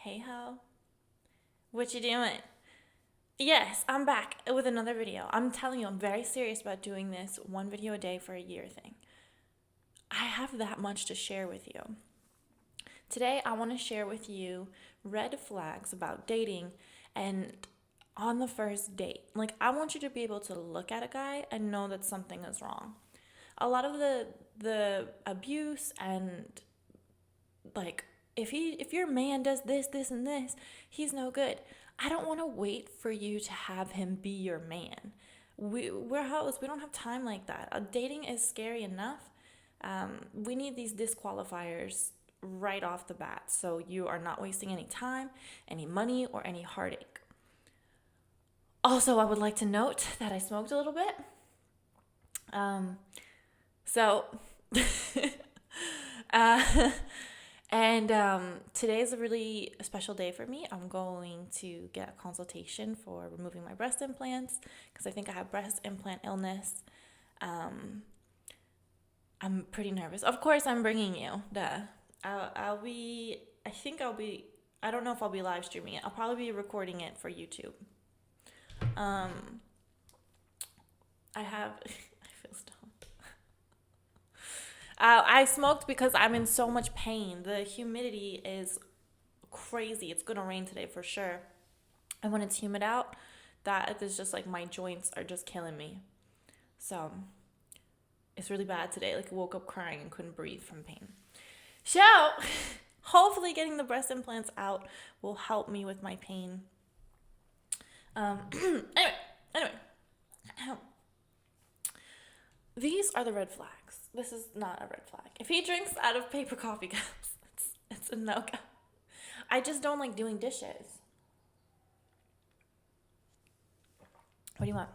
Hey ho, what you doing? Yes, I'm back with another video. I'm telling you, I'm very serious about doing this one video a day for a year thing. I have that much to share with you. Today, I want to share with you red flags about dating and on the first date. Like, I want you to be able to look at a guy and know that something is wrong. A lot of the abuse and like if your man does this and this, he's no good. I don't want to wait for you to have him be your man. We're hoes. We don't have time like that. Dating is scary enough. We need these disqualifiers right off the bat so you are not wasting any time, any money, or any heartache. Also, I would like to note that I smoked a little bit. So uh, today is a really special day for me. I'm going to get a consultation for removing my breast implants because I think I have breast implant illness. I'm pretty nervous. Of course, I'm bringing you. Duh. I'll be. I think I'll be. I don't know if I'll be live streaming it. I'll probably be recording it for YouTube. I have. I feel stoned. I smoked because I'm in so much pain. The humidity is crazy. It's gonna rain today for sure. And when it's humid out, that is just like my joints are just killing me. So it's really bad today. Like I woke up crying and couldn't breathe from pain. So hopefully getting the breast implants out will help me with my pain. Anyway. These are the red flags. This is not a red flag. If he drinks out of paper coffee cups, it's a no-go. I just don't like doing dishes. What do you want?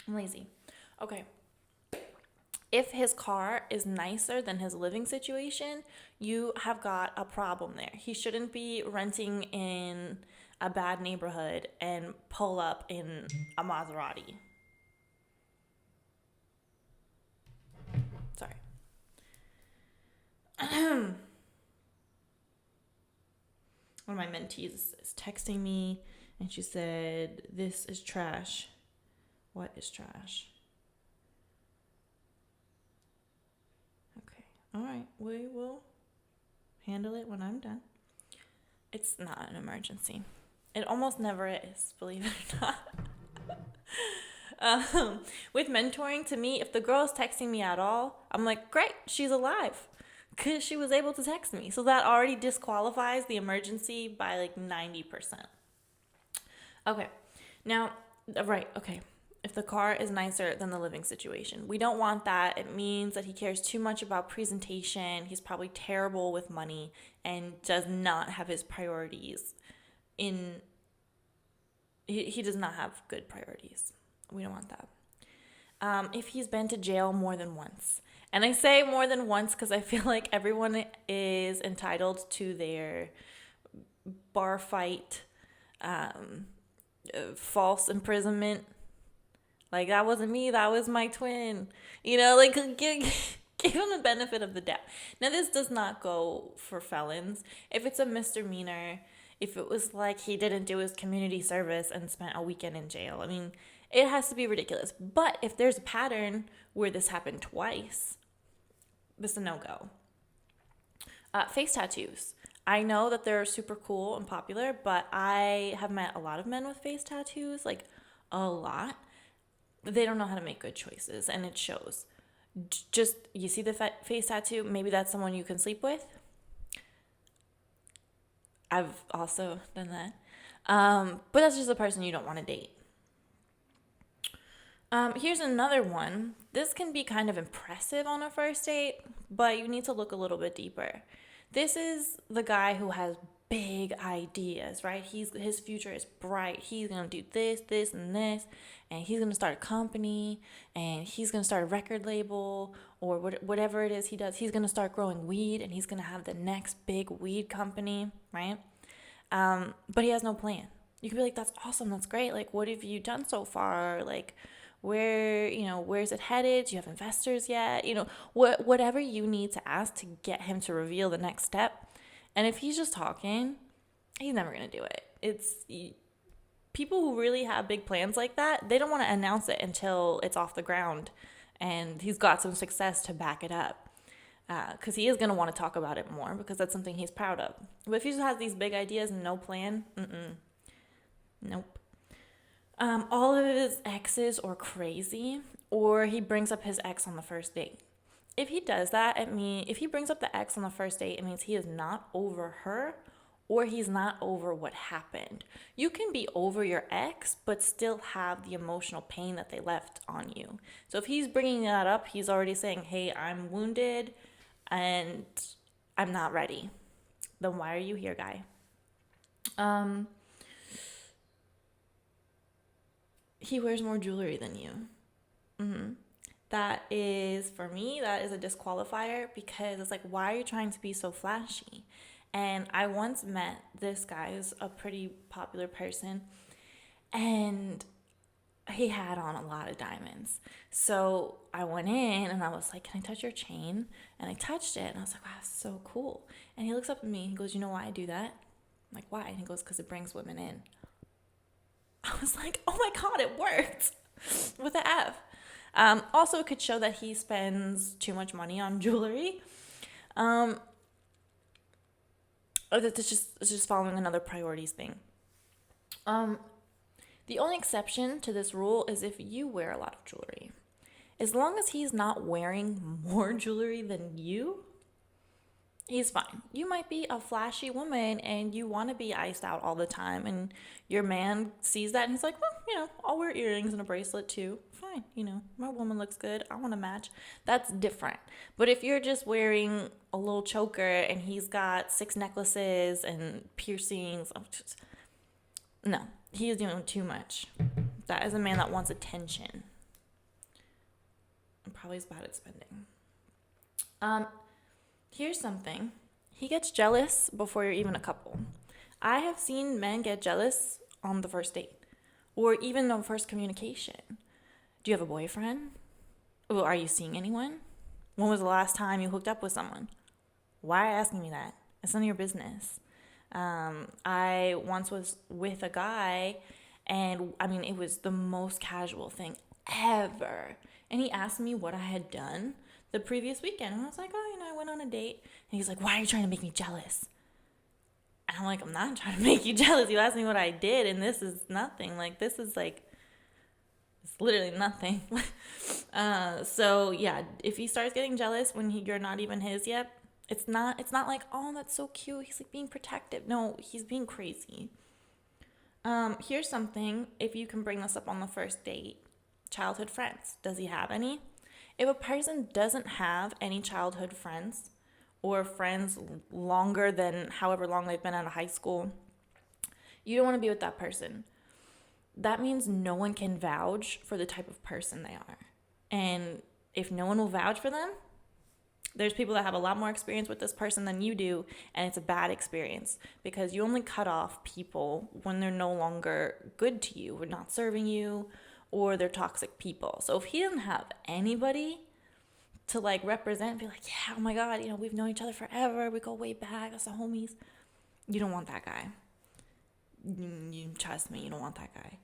I'm lazy. Okay. If his car is nicer than his living situation, you have got a problem there. He shouldn't be renting in a bad neighborhood and pull up in a Maserati. Sorry. One of my mentees is texting me and she said, "This is trash." What is trash? Okay. All right. We will handle it when I'm done. It's not an emergency. It almost never is, believe it or not. With mentoring, to me, if the girl's texting me at all, I'm like, great, she's alive. Because she was able to text me. So that already disqualifies the emergency by like 90%. Okay. Now, right, okay. If the car is nicer than the living situation, we don't want that. It means that he cares too much about presentation. He's probably terrible with money and does not have his priorities in. He does not have good priorities. We don't want that. If he's been to jail more than once. And I say more than once because I feel like everyone is entitled to their bar fight, false imprisonment. Like, that wasn't me, that was my twin. You know, like, give him the benefit of the doubt. Now, this does not go for felons. If it's a misdemeanor, if it was like he didn't do his community service and spent a weekend in jail, I mean, it has to be ridiculous. But if there's a pattern where this happened twice, this is a no-go. Face tattoos. I know that they're super cool and popular, but I have met a lot of men with face tattoos, like a lot. They don't know how to make good choices, and it shows. Just, you see the face tattoo, maybe that's someone you can sleep with. I've also done that. But that's just a person you don't want to date. Here's another one. This can be kind of impressive on a first date, but you need to look a little bit deeper. This is the guy who has big ideas, right? His future is bright. He's going to do this, and this, and he's going to start a company, and he's going to start a record label, or whatever it is he does. He's going to start growing weed, and he's going to have the next big weed company, right? But he has no plan. You could be like, that's awesome, that's great. Like, what have you done so far? Like, where's it headed? Do you have investors yet? Whatever you need to ask to get him to reveal the next step. And if he's just talking, He's never going to do it. People who really have big plans like that, they don't want to announce it until it's off the ground and he's got some success to back it up. Because he is going to want to talk about it more because that's something he's proud of. But if he just has these big ideas and no plan, nope. All of his exes are crazy, or he brings up his ex on the first date. If he does that, if he brings up the ex on the first date, it means he is not over her, or he's not over what happened. You can be over your ex, but still have the emotional pain that they left on you. So if he's bringing that up, he's already saying, hey, I'm wounded and I'm not ready. Then why are you here, guy? He wears more jewelry than you. That is, for me, that is a disqualifier because it's like, why are you trying to be so flashy? And I once met this guy who's a pretty popular person, and he had on a lot of diamonds. So I went in and I was like, can I touch your chain? And I touched it and I was like, wow, that's so cool. And he looks up at me and he goes, you know why I do that? I'm like, why? And he goes, because it brings women in. I was like, oh my God, it worked with the F. Also, it could show that he spends too much money on jewelry. It's just following another priorities thing. The only exception to this rule is if you wear a lot of jewelry. As long as he's not wearing more jewelry than you, he's fine. You might be a flashy woman and you want to be iced out all the time, and your man sees that and he's like, well, I'll wear earrings and a bracelet too. Fine, my woman looks good. I want to match. That's different. But if you're just wearing a little choker and he's got 6 necklaces and piercings, no, he is doing too much. That is a man that wants attention. And probably is bad at spending. Here's something. He gets jealous before you're even a couple. I have seen men get jealous on the first date or even the first communication. Do you have a boyfriend? Or are you seeing anyone? When was the last time you hooked up with someone? Why are you asking me that? It's none of your business. I once was with a guy and it was the most casual thing ever. And he asked me what I had done the previous weekend. And I was like, I went on a date. And he's like, why are you trying to make me jealous? And I'm like, I'm not trying to make you jealous. You asked me what I did, and this is nothing. It's literally nothing. So yeah, if he starts getting jealous when you're not even his yet, it's not like, oh, that's so cute. He's like being protective. No, he's being crazy. Here's something, if you can bring this up on the first date. Childhood friends. Does he have any? If a person doesn't have any childhood friends or friends longer than however long they've been out of high school, you don't want to be with that person. That means no one can vouch for the type of person they are. And if no one will vouch for them, there's people that have a lot more experience with this person than you do, and it's a bad experience because you only cut off people when they're no longer good to you or not serving you, or they're toxic people. So if he doesn't have anybody to represent, be like, yeah, oh my God, we've known each other forever. We go way back. That's the homies. You don't want that guy. You trust me, you don't want that guy.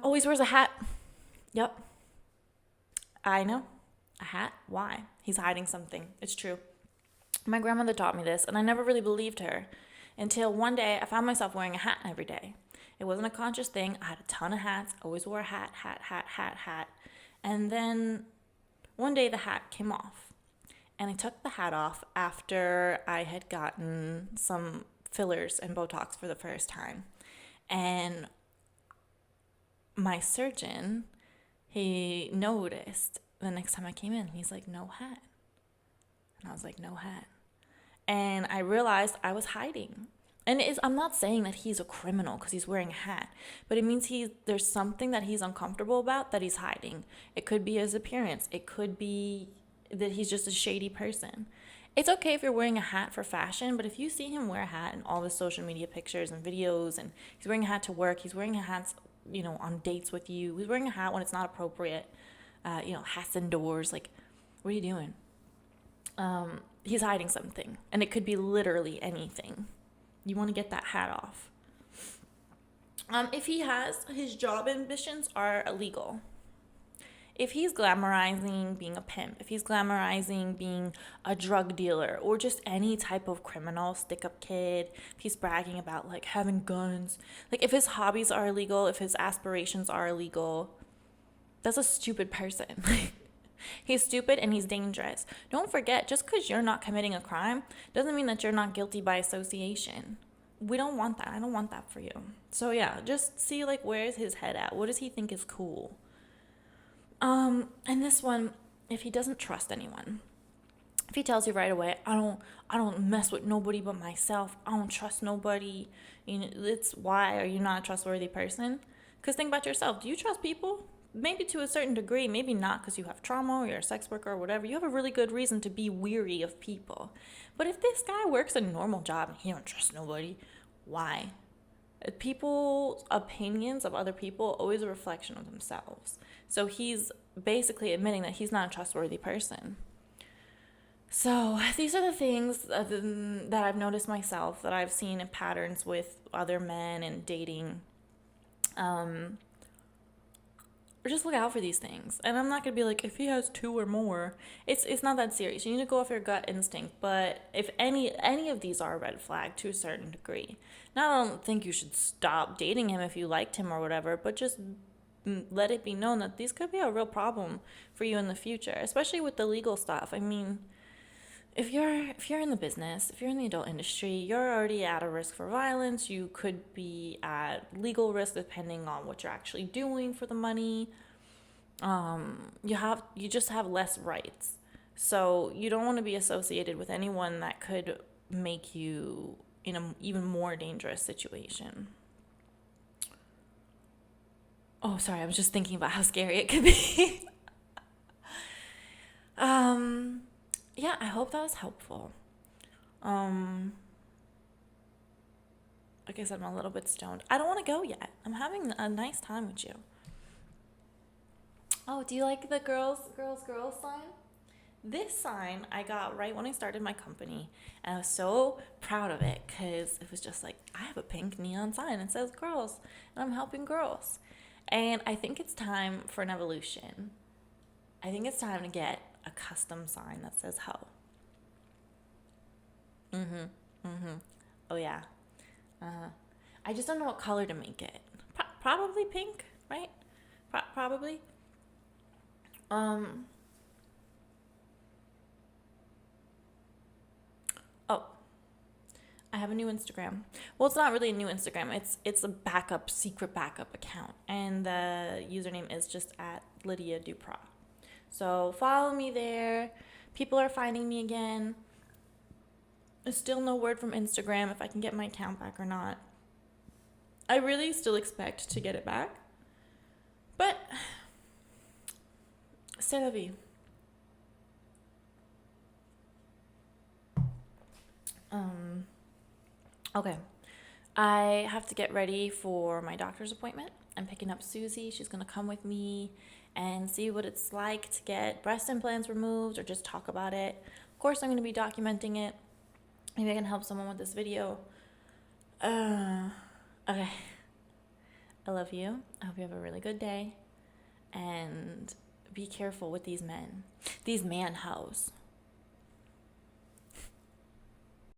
Always wears a hat. Yep. I know. A hat? Why? He's hiding something. It's true. My grandmother taught me this, and I never really believed her until one day I found myself wearing a hat every day. It wasn't a conscious thing. I had a ton of hats. I always wore a hat. And then one day the hat came off. And I took the hat off after I had gotten some fillers and Botox for the first time. And my surgeon, he noticed the next time I came in. He's like, no hat. And I was like, no hat. And I realized I was hiding. And I'm not saying that he's a criminal because he's wearing a hat, but it means there's something that he's uncomfortable about that he's hiding. It could be his appearance. It could be that he's just a shady person. It's okay if you're wearing a hat for fashion, but if you see him wear a hat in all the social media pictures and videos, and he's wearing a hat to work, he's wearing a hat, on dates with you, he's wearing a hat when it's not appropriate, hats indoors, what are you doing? He's hiding something, and it could be literally anything. You want to get that hat off. If he has, his job ambitions are illegal. If he's glamorizing being a pimp, if he's glamorizing being a drug dealer or just any type of criminal, stick up kid, if he's bragging about like having guns, like if his hobbies are illegal, if his aspirations are illegal, that's a stupid person. He's stupid and he's dangerous. Don't forget, just because you're not committing a crime doesn't mean that you're not guilty by association. We don't want that. I don't want that for you. So yeah, just see like where's his head at? What does he think is cool? And this one, if he doesn't trust anyone, if he tells you right away, I don't mess with nobody but myself. I don't trust nobody. You know, it's why are you not a trustworthy person? Because think about yourself. Do you trust people? Maybe to a certain degree, maybe not because you have trauma or you're a sex worker or whatever. You have a really good reason to be weary of people. But if this guy works a normal job and he don't trust nobody, why? People's opinions of other people always a reflection of themselves. So he's basically admitting that he's not a trustworthy person. So these are the things that I've noticed myself, that I've seen in patterns with other men and dating. Or just look out for these things. And I'm not going to be like, if he has 2 or more, it's not that serious. You need to go off your gut instinct. But if any of these are a red flag to a certain degree, now I don't think you should stop dating him if you liked him or whatever, but just let it be known that these could be a real problem for you in the future, especially with the legal stuff. I mean, if you're in the business, if you're in the adult industry, you're already at a risk for violence. You could be at legal risk depending on what you're actually doing for the money. You just have less rights. So you don't want to be associated with anyone that could make you in an even more dangerous situation. Oh, sorry, I was just thinking about how scary it could be. Yeah, I hope that was helpful. Like I said, I'm a little bit stoned. I don't want to go yet. I'm having a nice time with you. Oh, do you like the girls sign? This sign I got right when I started my company, and I was so proud of it because it was just like, I have a pink neon sign that says girls, and I'm helping girls. And I think it's time for an evolution. I think it's time to get a custom sign that says ho. Oh yeah. I just don't know what color to make it. Probably pink, right? Probably. Oh, I have a new Instagram. Well, it's not really a new Instagram. It's a secret backup account, and the username is just at Lydia Duprat. So follow me there. People are finding me again. There's still no word from Instagram if I can get my account back or not. I really still expect to get it back, but c'est la vie. Okay. I have to get ready for my doctor's appointment. I'm picking up Susie. She's going to come with me and see what it's like to get breast implants removed or just talk about it. Of course, I'm going to be documenting it. Maybe I can help someone with this video. Okay. I love you. I hope you have a really good day. And be careful with these men. These man hoes.